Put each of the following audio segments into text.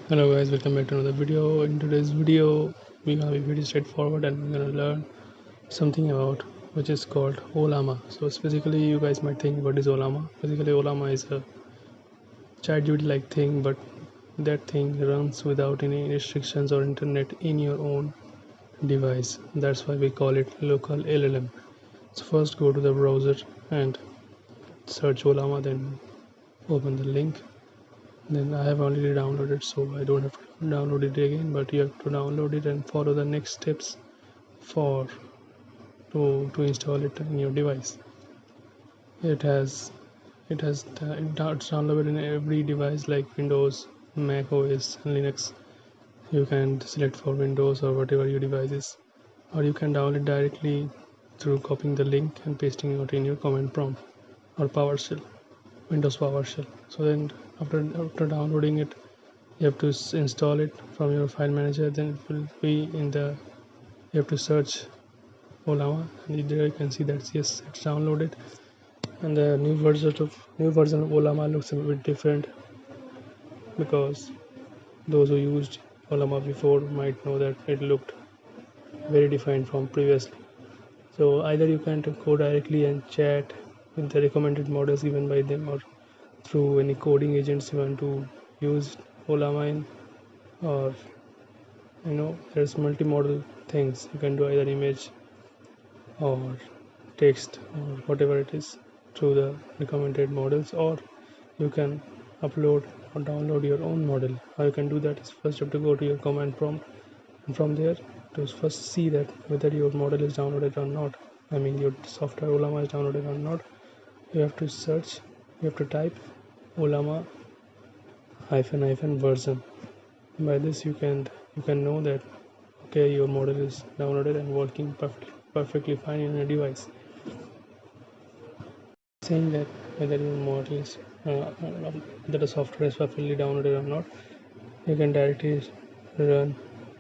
Hello guys, welcome back to another video. In today's video, we're gonna be very straightforward and we're gonna learn something about which is called OLLAMA. So specifically, you guys might think, what is OLLAMA? Basically, OLLAMA is a chat duty like thing, but that thing runs without any restrictions or internet in your own device. That's why we call it local LLM. So first go to the browser and search OLLAMA, then open the link. Then I have already downloaded, so I don't have to download it again, but you have to download it and follow the next steps for to install it in your device. It's downloaded in every device like Windows, Mac OS, Linux. You can select for Windows or whatever your device is, or you can download directly through copying the link and pasting it in your command prompt or PowerShell, Windows PowerShell. So then after downloading it, you have to install it from your file manager. Then it will be in the, you have to search OLLAMA, and there you can see that yes, it's downloaded. And the new version of OLLAMA looks a bit different, because those who used OLLAMA before might know that it looked very different from previously. So either you can go directly and chat with the recommended models given by them, or through any coding agents you want to use OLLAMA in, or there's multimodal things you can do, either image or text or whatever it is, through the recommended models, or you can upload or download your own model. How you can do that is, first you have to go to your command prompt, and from there, to first see that whether your model is downloaded or not, I mean your software OLLAMA is downloaded or not. You have to search, you have to type OLLAMA hyphen version. By this you can know that okay, your model is downloaded and working perfectly fine in your device. Saying that whether your model is whether the software is perfectly downloaded or not, you can directly run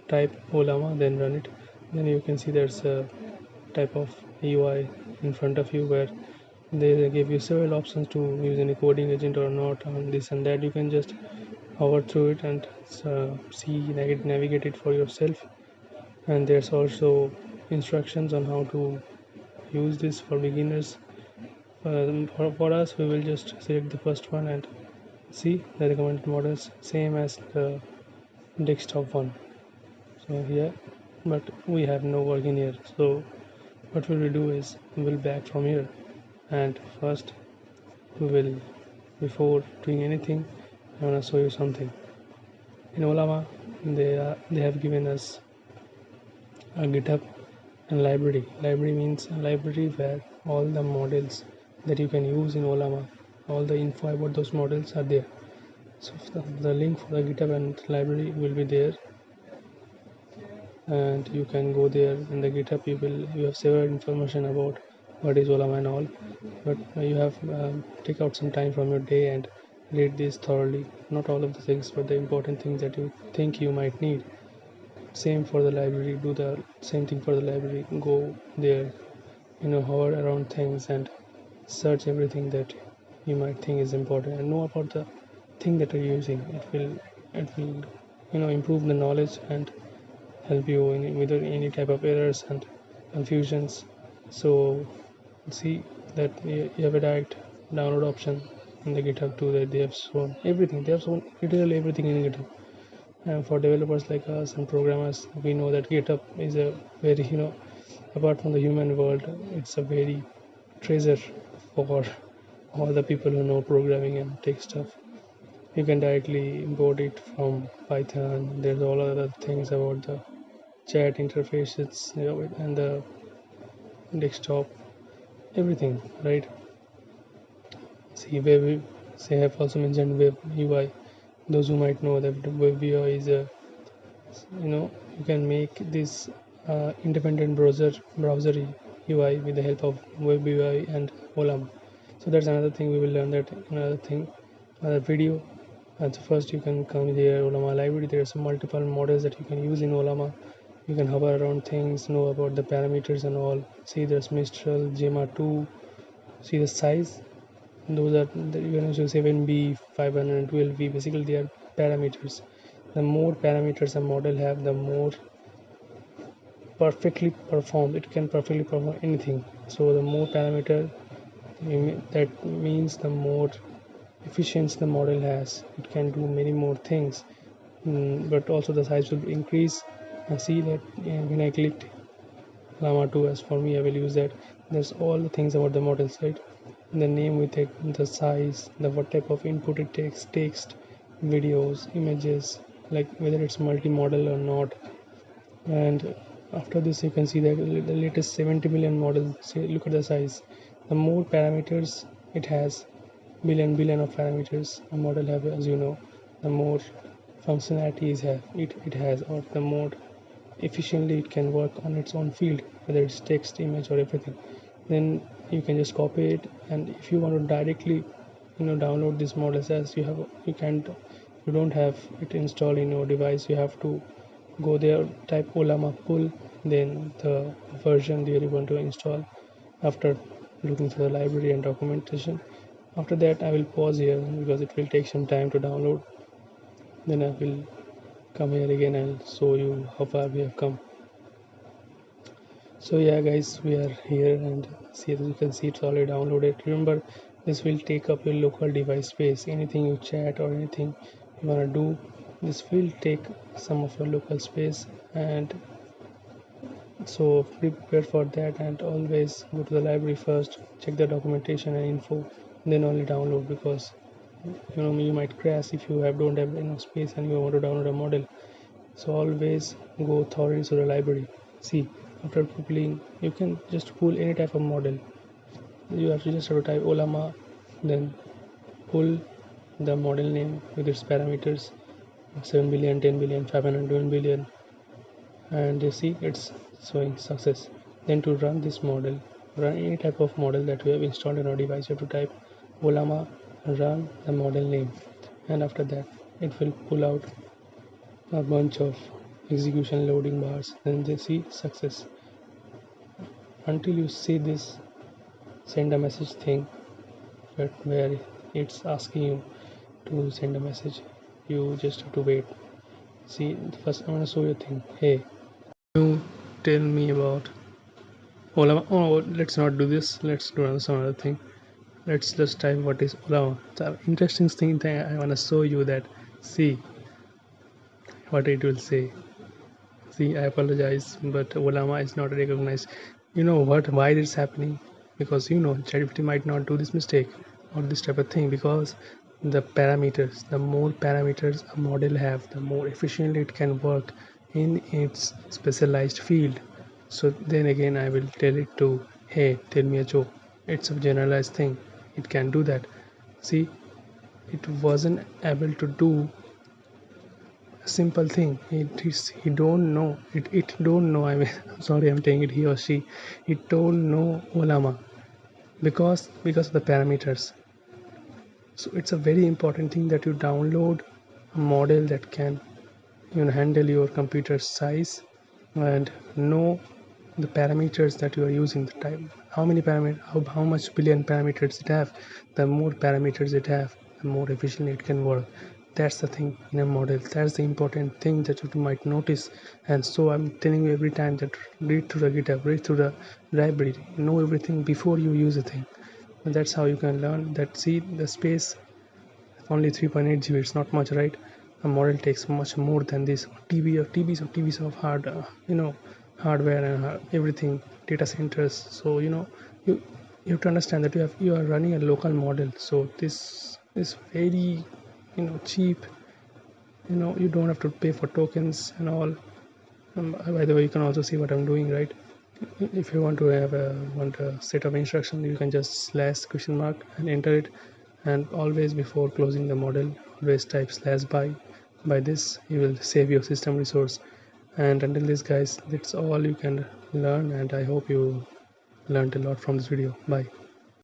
type OLLAMA, then run it. Then you can see there's a type of UI in front of you, where they give you several options to use any coding agent or not, and this and that. You can just hover through it and navigate it for yourself. And there's also instructions on how to use this for beginners. For us, we will just select the first one and see the recommended models, same as the desktop one. So here, but we have no work in here. So what we will do is, we will back from here, and first we will, before doing anything, I want to show you something. In OLLAMA, they have given us a GitHub and library. Library means a library where all the models that you can use in OLLAMA, all the info about those models are there. So the link for the GitHub and library will be there, and you can go there. In the GitHub, you have several information about what is OLLAMA and all, but you have take out some time from your day and read this thoroughly. Not all of the things, but the important things that you think you might need. Same for the library. Do the same thing for the library. Go there, hover around things and search everything that you might think is important, and know about the thing that you're using. It will improve the knowledge and help you with any type of errors and confusions. So see that you have a direct download option in the GitHub too, that they have shown everything. They have shown literally everything in GitHub. And for developers like us and programmers, we know that GitHub is a very, apart from the human world, it's a very treasure for all the people who know programming and tech stuff. You can directly import it from Python. There's all other things about the chat interfaces, and the desktop, everything, right? See, web, say, I have also mentioned web UI. Those who might know that web UI is a, you can make this independent browser UI with the help of web UI and OLLAMA. So that's another thing we will learn, that another video. And so first you can come here, OLLAMA library. There are some multiple models that you can use in OLLAMA. You can hover around things, know about the parameters and all. See, there's Mistral, Gemma 2. See the size. Those are you can use 7B, 512B. Basically, they are parameters. the more parameters a model have, the more perfectly perform it can perfectly perform anything. So the more parameter, that means the more efficiency the model has. It can do many more things. But also the size will increase. And see that when I clicked llama 2, as for me I will use that. There's all the things about the models, right? The name with it, the size, the what type of input it takes, text, videos, images, like whether it's multi-model or not. And after this you can see that the latest 70 million model, say, look at the size. The more parameters it has, billion of parameters a model have, as you know, the more functionalities it has, or the more efficiently it can work on its own field, whether it's text, image, or everything. Then you can just copy it, and if you want to directly download this models, as you don't have it installed in your device, you have to go there, type OLLAMA pull, then the version that you want to install, after looking through the library and documentation. After that I will pause here because it will take some time to download. Then I will come here again and show you how far we have come. So yeah guys, we are here, and see, as you can see, it's already downloaded. Remember, this will take up your local device space. Anything you chat or anything you want to do, this will take some of your local space, and so be prepared for that. And always go to the library first, check the documentation and info, then only download, because you might crash if you don't have enough space and you want to download a model. So always go thoroughly to the library. See, after pulling, you can just pull any type of model. You have to just have to type OLLAMA, then pull the model name with its parameters, 7 billion, 10 billion, 500 billion, and you see it's showing success. Then to run this model, run any type of model that you have installed on your device, you have to type OLLAMA, run the model name, and after that it will pull out a bunch of execution loading bars. Then they see success. Until you see this send a message thing, but where it's asking you to send a message, you just have to wait. See, first I'm gonna show you a thing. Hey, you tell me about Ollama. Oh, let's not do this. Let's do some other thing. Let's just type what is Ollama. The interesting thing that I wanna show you that. See what it will say. See, I apologize, but Ollama is not recognized. You know what? Why this happening? Because ChatGPT might not do this mistake or this type of thing, because the parameters, the more parameters a model have, the more efficiently it can work in its specialized field. So then again, I will tell it to, hey, tell me a joke. It's a generalized thing. It can do that. See, it wasn't able to do simple thing. He don't know it don't know, I mean, I'm sorry, I'm saying it, he or she, it don't know Ollama, because of the parameters. So it's a very important thing that you download a model that can handle your computer size, and know the parameters that you are using, the type, how many parameters, how much billion parameters it have. The more parameters it have, the more efficiently it can work. That's the thing in a model. That's the important thing that you might notice. And so I'm telling you every time that read through the GitHub, read through the library, know everything before you use a thing. And that's how you can learn that. See, the space only 3.8 GB, it's not much, right? A model takes much more than this. TBs of hardware and everything, data centers. So you have to understand that you are running a local model, so this is very cheap. You don't have to pay for tokens and all. By the way, you can also see what I'm doing, right? If you want to want a set of instructions, you can just slash question mark and enter it. And always, before closing the model, always type slash by this you will save your system resource. And until this, guys, that's all you can learn, and I hope you learned a lot from this video. Bye.